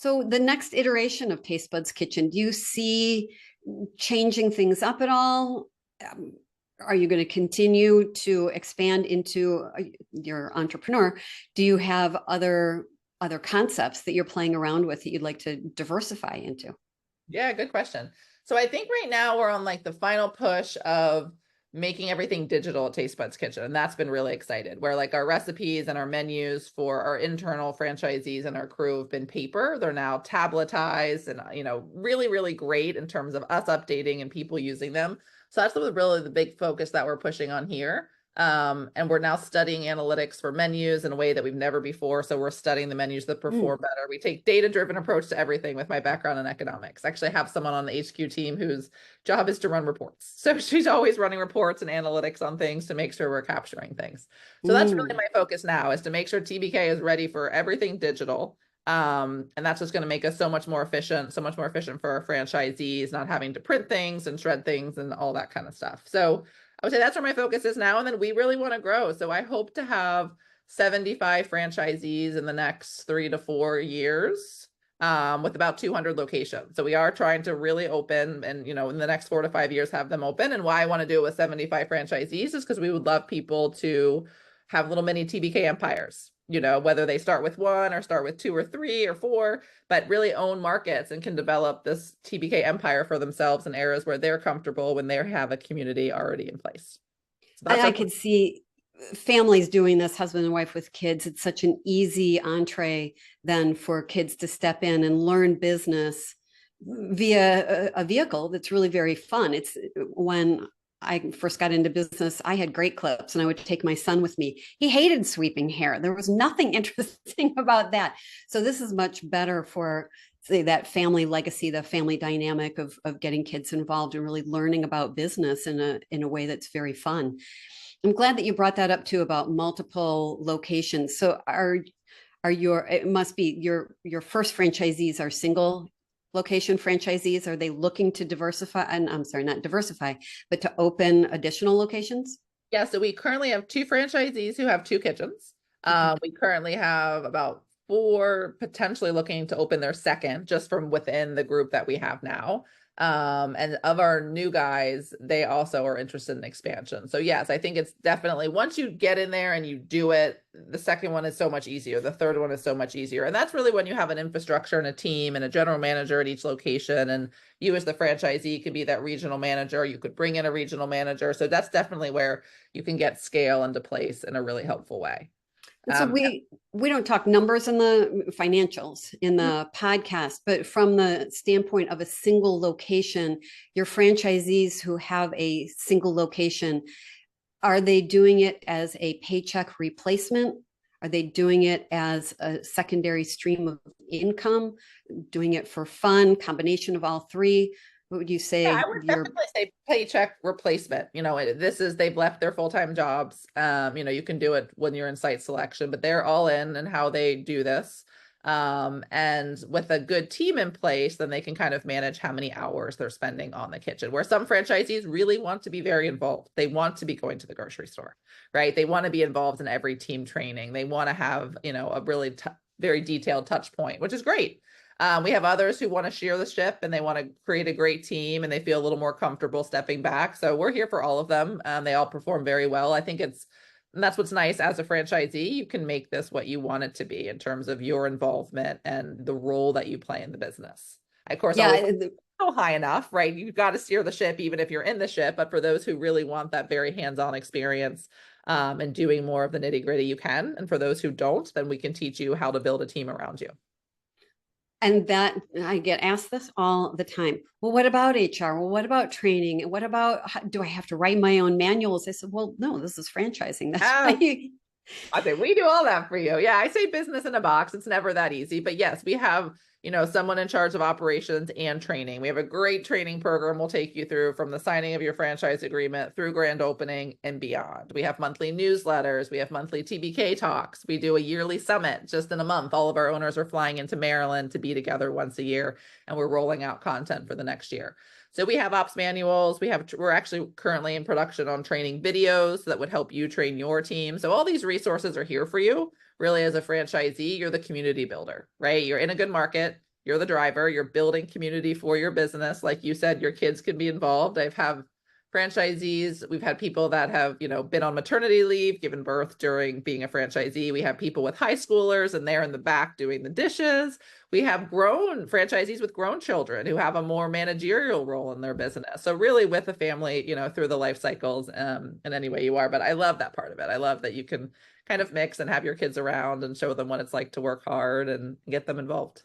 So the next iteration of Taste Buds Kitchen, do you see changing things up at all? Um, are you going to continue to expand into your entrepreneur? Do you have other concepts that you're playing around with that you'd like to diversify into? Yeah, good question. So I think right now we're on like the final push of making everything digital at Taste Buds Kitchen. And that's been really excited, where like our recipes and our menus for our internal franchisees and our crew have been paper. They're now tabletized and, really, really great in terms of us updating and people using them. So that's really the big focus that we're pushing on here. And we're now studying analytics for menus in a way that we've never before. So we're studying the menus that Mm. perform better. We take data-driven approach to everything with my background in economics. I actually have someone on the HQ team whose job is to run reports. So she's always running reports and analytics on things to make sure we're capturing things. So that's really Mm. my focus now, is to make sure TBK is ready for everything digital. And that's just going to make us so much more efficient for our franchisees, not having to print things and shred things and all that kind of stuff. So I would say that's where my focus is now. And then we really want to grow. So I hope to have 75 franchisees in the next 3 to 4 years, with about 200 locations. So we are trying to really open and, in the next 4 to 5 years, have them open. And why I want to do it with 75 franchisees is because we would love people to have little mini TBK empires, whether they start with one or start with two or three or four, but really own markets and can develop this TBK empire for themselves in areas where they're comfortable when they have a community already in place. So And that's I our could see families doing this, husband and wife with kids. It's such an easy entree then for kids to step in and learn business via a vehicle that's really very fun. It's when I first got into business, I had great clips and I would take my son with me. He hated sweeping hair. There was nothing interesting about that. So this is much better for, say, that family legacy, the family dynamic of getting kids involved and really learning about business in a way that's very fun. I'm glad that you brought that up too about multiple locations. So are your, it must be your first franchisees are single location franchisees? Are they looking to diversify? And I'm sorry, not diversify, but to open additional locations? Yeah, so we currently have two franchisees who have two kitchens. Okay. We currently have about four potentially looking to open their second, just from within the group that we have now. And of our new guys, they also are interested in expansion. So yes, I think it's definitely, once you get in there and you do it, the second one is so much easier. The third one is so much easier. And that's really when you have an infrastructure and a team and a general manager at each location. And you as the franchisee can be that regional manager. You could bring in a regional manager. So that's definitely where you can get scale into place in a really helpful way. And so we don't talk numbers in the financials in the podcast, but from the standpoint of a single location, your franchisees who have a single location, are they doing it as a paycheck replacement? Are they doing it as a secondary stream of income? Doing it for fun, combination of all three? What would you Yeah, say I would your definitely say paycheck replacement. This is, they've left their full-time jobs. You can do it when you're in site selection, but they're all in and how they do this. And with a good team in place, then they can kind of manage how many hours they're spending on the kitchen, where some franchisees really want to be very involved. They want to be going to the grocery store, right? They want to be involved in every team training. They want to have, a really very detailed touch point, which is great. We have others who want to share the ship and they want to create a great team and they feel a little more comfortable stepping back. So we're here for all of them. They all perform very well. I think and that's what's nice as a franchisee. You can make this what you want it to be in terms of your involvement and the role that you play in the business. I, of course, always yeah, go high enough, right? You've got to steer the ship even if you're in the ship. But for those who really want that very hands-on experience, and doing more of the nitty-gritty, you can. And for those who don't, then we can teach you how to build a team around you. and that I get asked this all the time. Well, what about HR? Well, what about training? And what about, do I have to write my own manuals? I said, well, no, this is franchising. That's why Oh, you, I say we do all that for you. Yeah, I say business in a box. It's never that easy. But yes, we have, someone in charge of operations and training. We have a great training program we'll take you through from the signing of your franchise agreement through grand opening and beyond. We have monthly newsletters. We have monthly TBK talks. We do a yearly summit just in a month. All of our owners are flying into Maryland to be together once a year, and we're rolling out content for the next year. So we have ops manuals. We're actually currently in production on training videos that would help you train your team. So all these resources are here for you. Really, as a franchisee, you're the community builder, right? You're in a good market. you're the driver, you're building community for your business. Like you said, your kids can be involved. I've have franchisees. We've had people that have, been on maternity leave, given birth during being a franchisee. We have people with high schoolers and they're in the back doing the dishes. We have grown franchisees with grown children who have a more managerial role in their business. So really with the family, through the life cycles, in any way you are. But I love that part of it. I love that you can kind of mix and have your kids around and show them what it's like to work hard and get them involved.